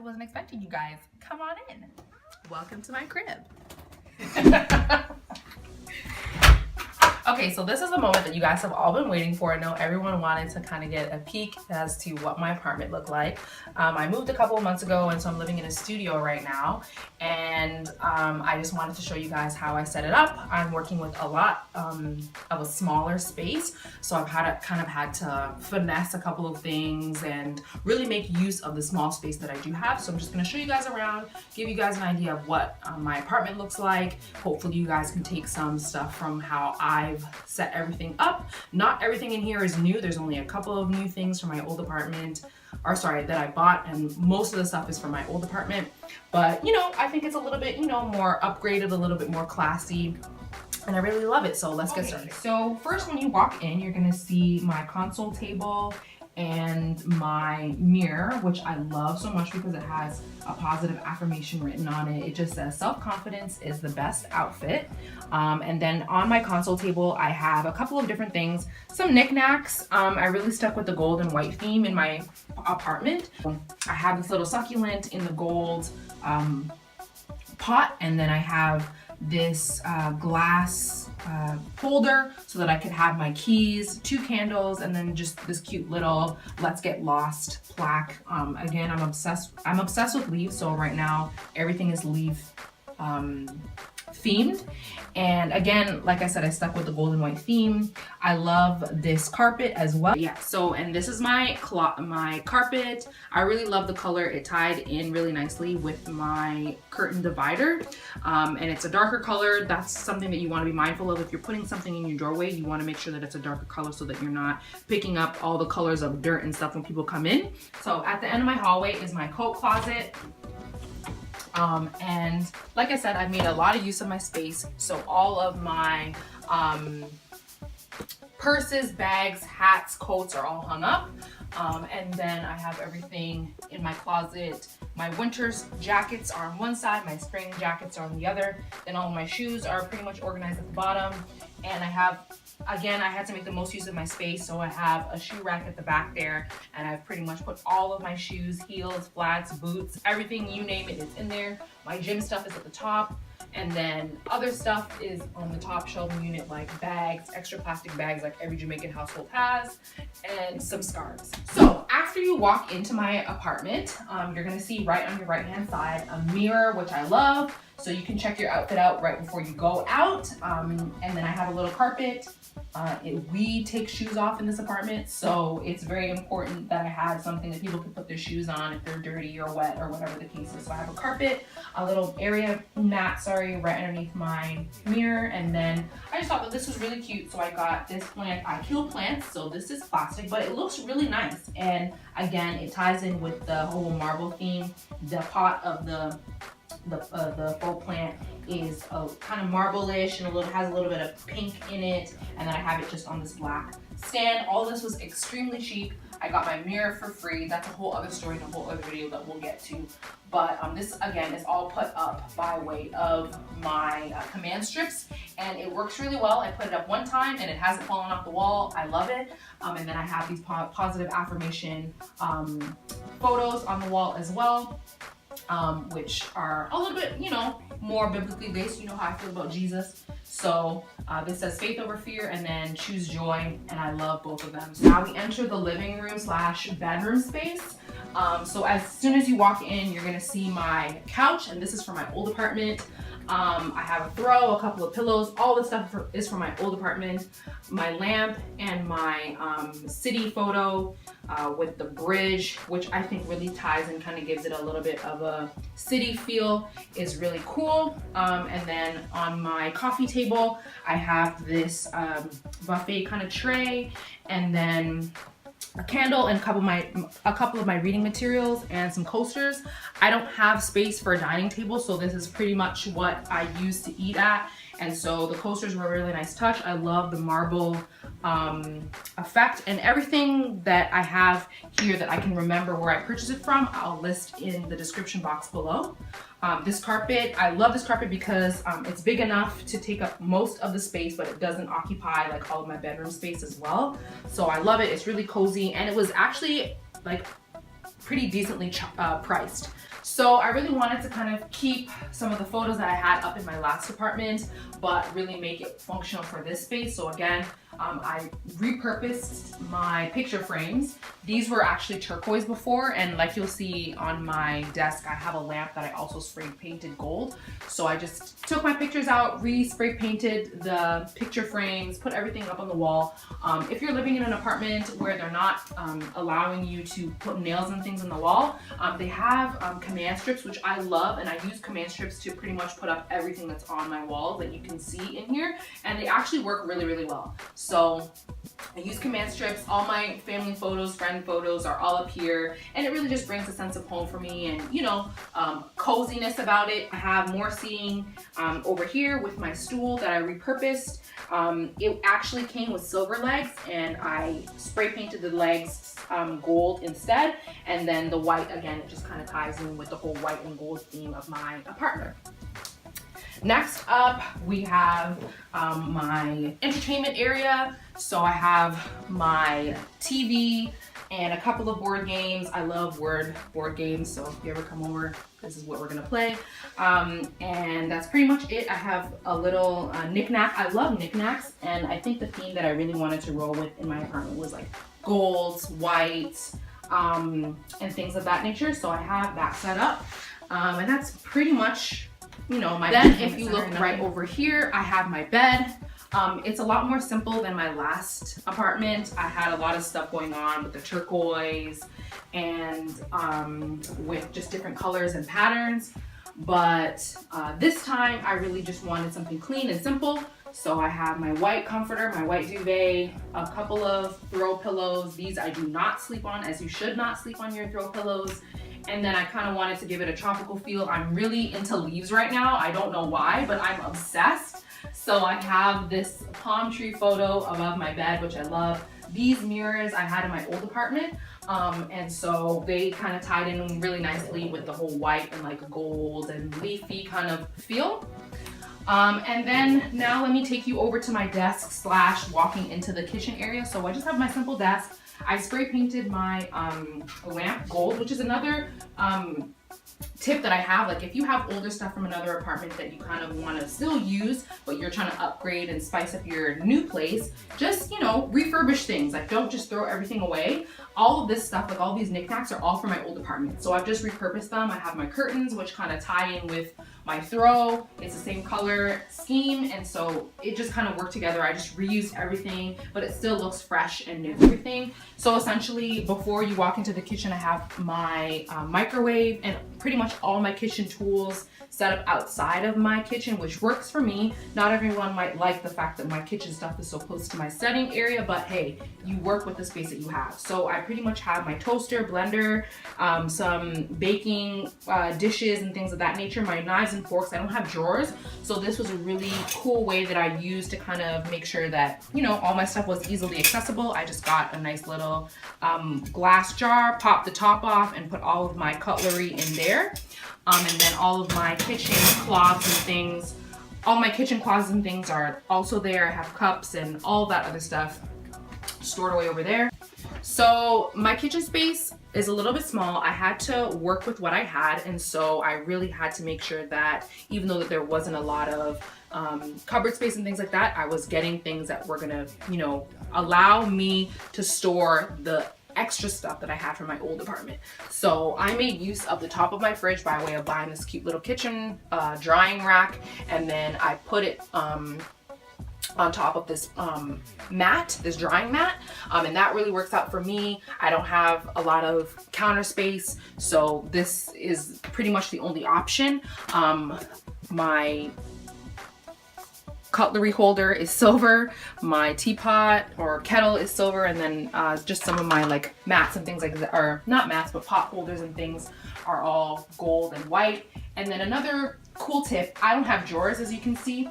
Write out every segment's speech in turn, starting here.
wasn't expecting you guys. Come on in. Welcome to my crib. Okay, so this is the moment that you guys have all been waiting for. I know everyone wanted to kind of get a peek as to what my apartment looked like. I moved a couple of months ago, and so I'm living in a studio right now. And I just wanted to show you guys how I set it up. I'm working with a lot of a smaller space, so I've had to finesse a couple of things and really make use of the small space that I do have. So I'm just going to show you guys around, give you guys an idea of what my apartment looks like. Hopefully you guys can take some stuff from how I've set everything up. Not everything in here is new. There's only a couple of new things from my old apartment, or sorry, that I bought, and most of the stuff is from my old apartment. But you know, I think it's a little bit, you know, more upgraded, a little bit more classy, and I really love it. So let's get started. So first, when you walk in, you're gonna see my console table and my mirror, which I love so much because it has a positive affirmation written on it. It just says self-confidence is the best outfit. And then on my console table, I have a couple of different things, some knickknacks. I really stuck with the gold and white theme in my apartment. I have this little succulent in the gold pot, and then I have this glass holder so that I could have my keys, 2 candles, and then just this cute little "Let's Get Lost" plaque. Again, I'm obsessed with leaves, so right now everything is leaf themed. And again, like I said, I stuck with the gold and white theme. I love this carpet as well. Yeah, so, and this is my carpet. I really love the color. It tied in really nicely with my curtain divider. And it's a darker color. That's something that you want to be mindful of. If you're putting something in your doorway, you want to make sure that it's a darker color so that you're not picking up all the colors of dirt and stuff when people come in. So at the end of my hallway is my coat closet. And like I said, I've made a lot of use of my space. So all of my purses, bags, hats, coats are all hung up. And then I have everything in my closet. My winter's jackets are on one side, my spring jackets are on the other. Then all of my shoes are pretty much organized at the bottom. And I have, again, I had to make the most use of my space, so I have a shoe rack at the back there, and I've pretty much put all of my shoes, heels, flats, boots, everything, you name it, is in there. My gym stuff is at the top, and then other stuff is on the top shelving unit, like bags, extra plastic bags like every Jamaican household has, and some scarves. So after you walk into my apartment, you're gonna see right on your right-hand side a mirror, which I love. So you can check your outfit out right before you go out. And then I have a little carpet. We take shoes off in this apartment, so it's very important that I have something that people can put their shoes on if they're dirty or wet or whatever the case is. So I have a carpet, a little mat, right underneath my mirror. And then I just thought that this was really cute, so I got this plant. I kill plants, so this is plastic, but it looks really nice. And again, it ties in with the whole marble theme. The pot of the faux plant is kind of marble-ish and has a little bit of pink in it, and then I have it just on this black stand. All this was extremely cheap. I got my mirror for free. That's a whole other story and a whole other video that we'll get to. But this again is all put up by way of my command strips, and it works really well. I put it up one time and it hasn't fallen off the wall. I love it. And then I have these positive affirmation photos on the wall as well. Which are a little bit, you know, more biblically based. You know how I feel about Jesus. So this says faith over fear, and then choose joy, and I love both of them. So now we enter the living room / bedroom space. So as soon as you walk in, you're gonna see my couch, and this is from my old apartment. I have a throw, a couple of pillows. All this stuff is from my old apartment. My lamp and my city photo with the bridge, which I think really ties and kind of gives it a little bit of a city feel, is really cool. And then on my coffee table, I have this buffet kind of tray, and then a candle and a couple of my reading materials and some coasters. I don't have space for a dining table, so this is pretty much what I use to eat at. And so the coasters were a really nice touch. I love the marble effect, and everything that I have here that I can remember where I purchased it from, I'll list in the description box below. This carpet, I love this carpet because it's big enough to take up most of the space, but it doesn't occupy like all of my bedroom space as well. So I love it. It's really cozy, and it was actually like pretty decently priced. So I really wanted to kind of keep some of the photos that I had up in my last apartment, but really make it functional for this space. So again, I repurposed my picture frames. These were actually turquoise before, and like you'll see on my desk, I have a lamp that I also spray painted gold. So I just took my pictures out, re-spray painted the picture frames, put everything up on the wall. If you're living in an apartment where they're not allowing you to put nails and things on the wall, they have command strips, which I love, and I use command strips to pretty much put up everything that's on my wall that you can see in here, and they actually work really, really well. So I use command strips. All my family photos, friend photos are all up here, and it really just brings a sense of home for me and, you know, coziness about it. I have more seating over here with my stool that I repurposed. It actually came with silver legs, and I spray painted the legs gold instead, and then the white, again, it just kind of ties in with the whole white and gold theme of my apartment. Next up, we have my entertainment area. So I have my TV and a couple of board games. I love board games, so if you ever come over, this is what we're gonna play. And that's pretty much it. I have a little knick-knack. I love knick-knacks, and I think the theme that I really wanted to roll with in my apartment was like golds, whites, and things of that nature. So I have that set up, and that's pretty much, you know, my bed. If you look right over here, I have my bed. It's a lot more simple than my last apartment. I had a lot of stuff going on with the turquoise and with just different colors and patterns. But this time I really just wanted something clean and simple. So I have my white comforter, my white duvet, a couple of throw pillows. These I do not sleep on, as you should not sleep on your throw pillows. And then I kind of wanted to give it a tropical feel. I'm really into leaves right now. I don't know why, but I'm obsessed. So I have this palm tree photo above my bed, which I love. These mirrors I had in my old apartment. And so they kind of tied in really nicely with the whole white and like gold and leafy kind of feel. And then now let me take you over to my desk slash walking into the kitchen area. So I just have my simple desk. I spray painted my lamp gold, which is another tip that I have. Like if you have older stuff from another apartment that you kind of want to still use, but you're trying to upgrade and spice up your new place, just, you know, refurbish things. Like don't just throw everything away. All of this stuff, like all these knickknacks, are all from my old apartment. So I've just repurposed them. I have my curtains, which kind of tie in with my throw. It's the same color scheme, and so it just kind of worked together. I just reused everything, but it still looks fresh and new, everything. So essentially, before you walk into the kitchen, I have my microwave and pretty much all my kitchen tools set up outside of my kitchen, which works for me. Not everyone might like the fact that my kitchen stuff is so close to my studying area, but hey, you work with the space that you have. So I pretty much have my toaster, blender, some baking dishes and things of that nature, my knives and forks. I don't have drawers, so this was a really cool way that I used to kind of make sure that, you know, all my stuff was easily accessible. I just got a nice little glass jar, popped the top off, and put all of my cutlery in there. And then all of my kitchen cloths and things, all my kitchen cloths and things are also there. I have cups and all that other stuff stored away over there. So my kitchen space is a little bit small. I had to work with what I had, and so I really had to make sure that even though that there wasn't a lot of cupboard space and things like that, I was getting things that were gonna, you know, allow me to store the extra stuff that I had from my old apartment. So I made use of the top of my fridge by way of buying this cute little kitchen drying rack, and then I put it on top of this mat, this drying mat, and that really works out for me. I don't have a lot of counter space, so this is pretty much the only option. My cutlery holder is silver, my teapot or kettle is silver, and then just some of my like mats and things like that, or not mats, but pot holders and things are all gold and white. And then another cool tip, I don't have drawers, as you can see.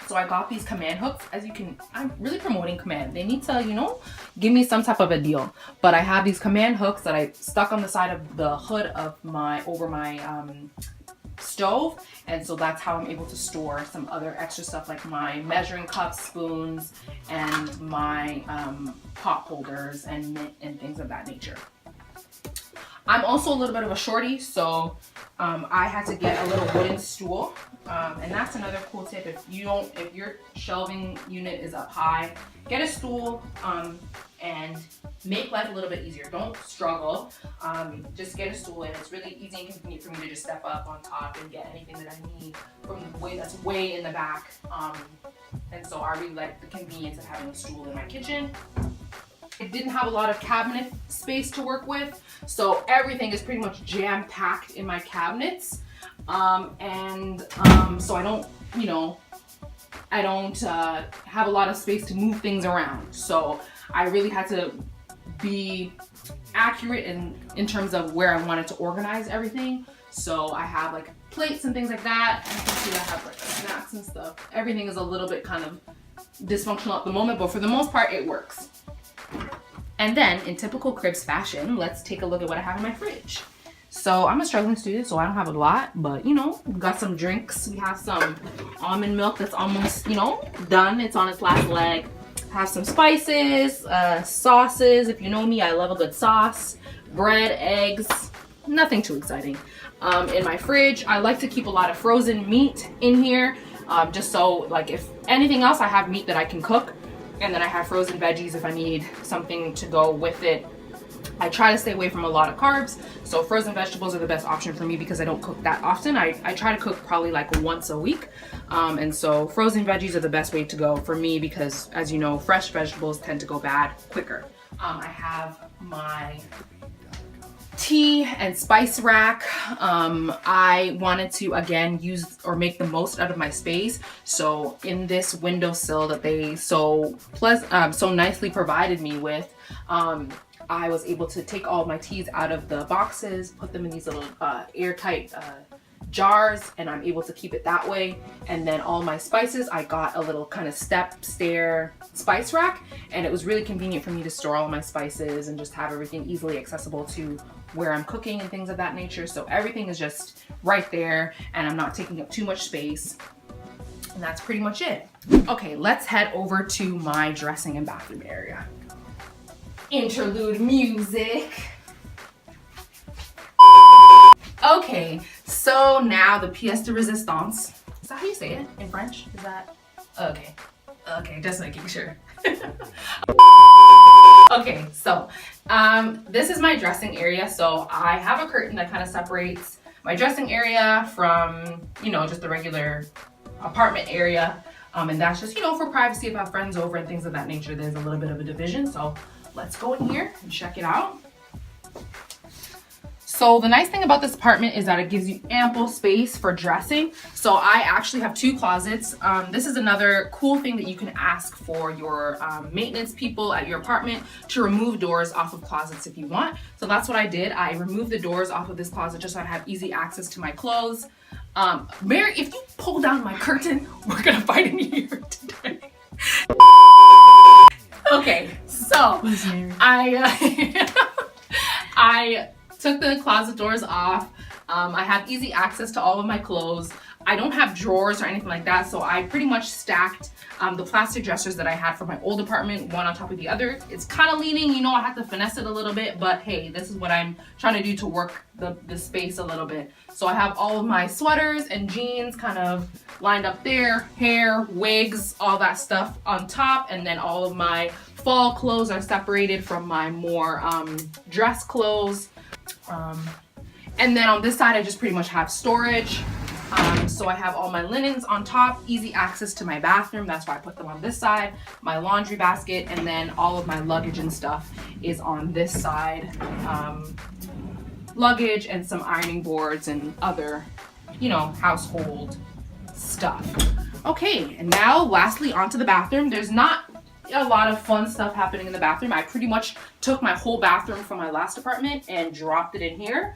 So I got these command hooks. As you can, I'm really promoting command. They need to, you know, give me some type of a deal. But I have these command hooks that I stuck on the side of the hood of my, over my stove, and so that's how I'm able to store some other extra stuff like my measuring cups, spoons, and my pot holders and things of that nature. I'm also a little bit of a shorty, so I had to get a little wooden stool. And that's another cool tip. If your shelving unit is up high, get a stool and make life a little bit easier. Don't struggle. Just get a stool, and it's really easy and convenient for me to just step up on top and get anything that I need from the way that's way in the back. And so I really like the convenience of having a stool in my kitchen. It didn't have a lot of cabinet space to work with, so everything is pretty much jam-packed in my cabinets. So I don't, have a lot of space to move things around. So I really had to be accurate in terms of where I wanted to organize everything. So I have like plates and things like that. And you can see I have like snacks and stuff. Everything is a little bit kind of dysfunctional at the moment, but for the most part, it works. And then in typical Cribs fashion, let's take a look at what I have in my fridge. So I'm a struggling student, so I don't have a lot, but we got some drinks. We have some almond milk that's almost, done. It's on its last leg. Have some spices, sauces. If you know me, I love a good sauce. Bread, eggs, nothing too exciting. In my fridge, I like to keep a lot of frozen meat in here, just so like if anything else, I have meat that I can cook. And then I have frozen veggies if I need something to go with it. I try to stay away from a lot of carbs, so frozen vegetables are the best option for me because I don't cook that often. I try to cook probably like once a week, and so frozen veggies are the best way to go for me because, as you know, fresh vegetables tend to go bad quicker. I have my tea and spice rack. I wanted to again use or make the most out of my space, so in this windowsill that they so nicely provided me with, I was able to take all of my teas out of the boxes, put them in these little airtight jars, and I'm able to keep it that way. And then all my spices, I got a little kind of stair spice rack, and it was really convenient for me to store all my spices and just have everything easily accessible to where I'm cooking and things of that nature. So everything is just right there, and I'm not taking up too much space. And that's pretty much it. Okay, let's head over to my dressing and bathroom area. Interlude music. Okay, so now the pièce de résistance. Is that how you say it in French? Is that okay? Okay, just making sure. Okay, so this is my dressing area. So I have a curtain that kind of separates my dressing area from, just the regular apartment area. And that's just, for privacy if I have friends over and things of that nature. There's a little bit of a division. So let's go in here and check it out. So the nice thing about this apartment is that it gives you ample space for dressing. So I actually have 2 closets. This is another cool thing that you can ask for your maintenance people at your apartment to remove doors off of closets if you want. So that's what I did. I removed the doors off of this closet just so I have easy access to my clothes. Mary, if you pull down my curtain, we're gonna fight in here today. Okay, so I took the closet doors off. I have easy access to all of my clothes. I don't have drawers or anything like that, so I pretty much stacked the plastic dressers that I had from my old apartment, one on top of the other. It's kind of leaning, I have to finesse it a little bit, but hey, this is what I'm trying to do to work the space a little bit. So I have all of my sweaters and jeans kind of lined up there, hair, wigs, all that stuff on top, and then all of my fall clothes are separated from my more dress clothes. And then on this side, I just pretty much have storage. So I have all my linens on top, easy access to my bathroom. That's why I put them on this side. My laundry basket, and then all of my luggage and stuff is on this side. Luggage and some ironing boards and other, household stuff. Okay, and now lastly onto the bathroom. There's not a lot of fun stuff happening in the bathroom. I pretty much took my whole bathroom from my last apartment and dropped it in here,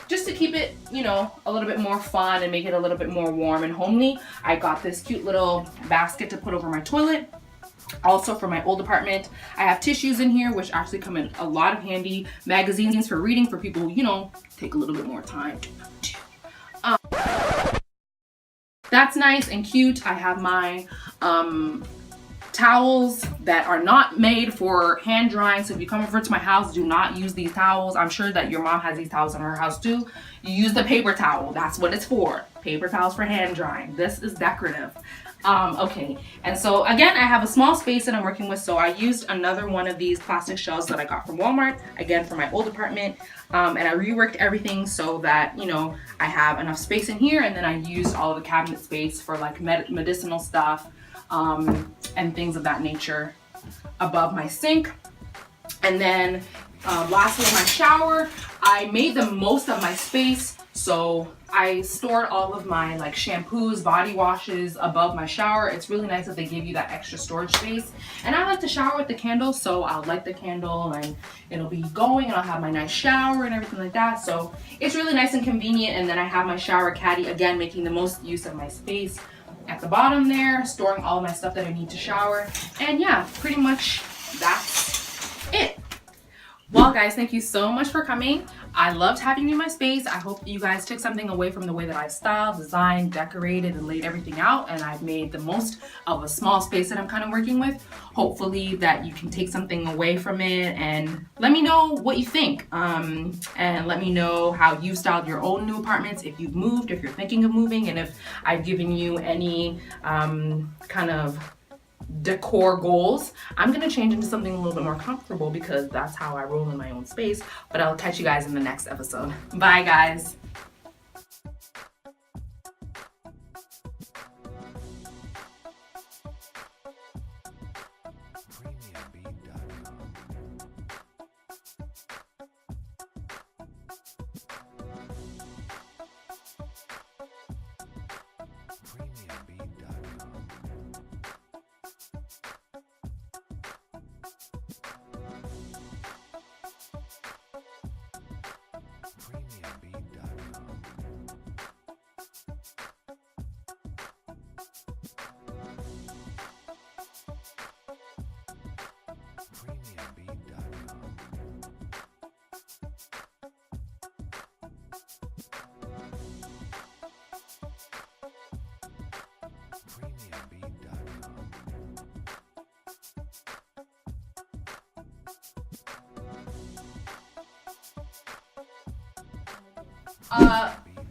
just to keep it, a little bit more fun and make it a little bit more warm and homely. I got this cute little basket to put over my toilet. Also for my old apartment, I have tissues in here, which actually come in a lot of handy. Magazines for reading for people who, take a little bit more time to. That's nice and cute. I have my towels that are not made for hand drying. So if you come over to my house, do not use these towels. I'm sure that your mom has these towels in her house too. You use the paper towel. That's what it's for. Paper towels for hand drying. This is decorative. Okay, and so again, I have a small space that I'm working with, so I used another one of these plastic shelves that I got from Walmart, again for my old apartment, and I reworked everything so that, you know, I have enough space in here, and then I used all of the cabinet space for like medicinal stuff, and things of that nature above my sink. And then lastly, my shower, I made the most of my space, so I stored all of my like shampoos, body washes above my shower. It's really nice that they give you that extra storage space. And I like to shower with the candle, so I'll light the candle and it'll be going, and I'll have my nice shower and everything like that. So it's really nice and convenient. And then I have my shower caddy, again making the most use of my space at the bottom there, storing all my stuff that I need to shower. And yeah, pretty much that's it. Well guys, thank you so much for coming. I loved having you in my space. I hope you guys took something away from the way that I styled, designed, decorated, and laid everything out, and I've made the most of a small space that I'm kind of working with. Hopefully that you can take something away from it, and let me know what you think, and let me know how you styled your own new apartments, if you've moved, if you're thinking of moving, and if I've given you any kind of decor goals. I'm gonna change into something a little bit more comfortable because that's how I roll in my own space. But I'll catch you guys in the next episode. Bye guys.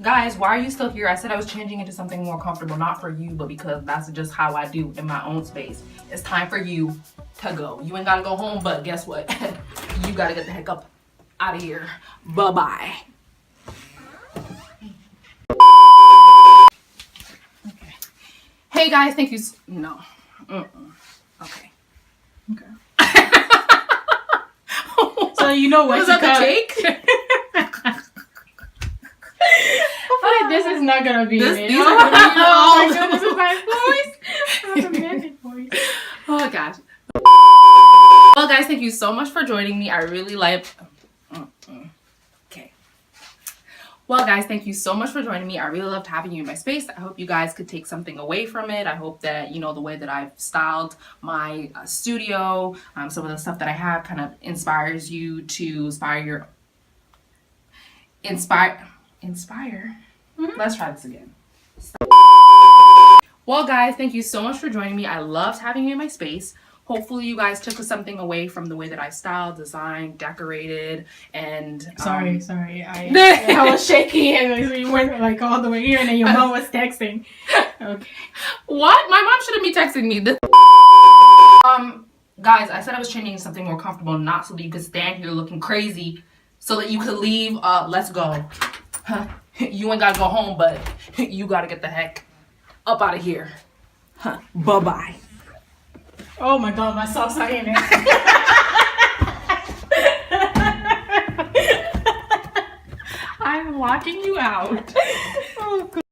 Guys, why are you still here? I said I was changing into something more comfortable, not for you, but because that's just how I do in my own space. It's time for you to go. You ain't gotta go home, but guess what? You gotta get the heck up out of here. Bye-bye. Okay. Hey guys, thank you. No. Okay. Okay. So you know what was that the take? This is not gonna be it. These are gonna be oh my goodness, it's my voice. That's a magic voice. Oh gosh. Well guys, thank you so much for joining me. I really like okay. Well guys, thank you so much for joining me. I really loved having you in my space. I hope you guys could take something away from it. I hope that, you know, the way that I've styled my studio, some of the stuff that I have kind of inspires you to inspire. Let's try this again. Well guys, thank you so much for joining me. I loved having you in my space. Hopefully you guys took something away from the way that I styled, designed, decorated, and sorry. I was shaky and we went like all the way here, and then your mom was texting. Okay. What? My mom shouldn't be texting me. Guys, I said I was changing to something more comfortable, not so that you could stand here looking crazy, so that you could leave. Let's go. Huh? You ain't gotta go home, but you gotta get the heck up out of here. Huh? Bye-bye. Oh my god, my socks are in it. I'm locking you out. Oh god.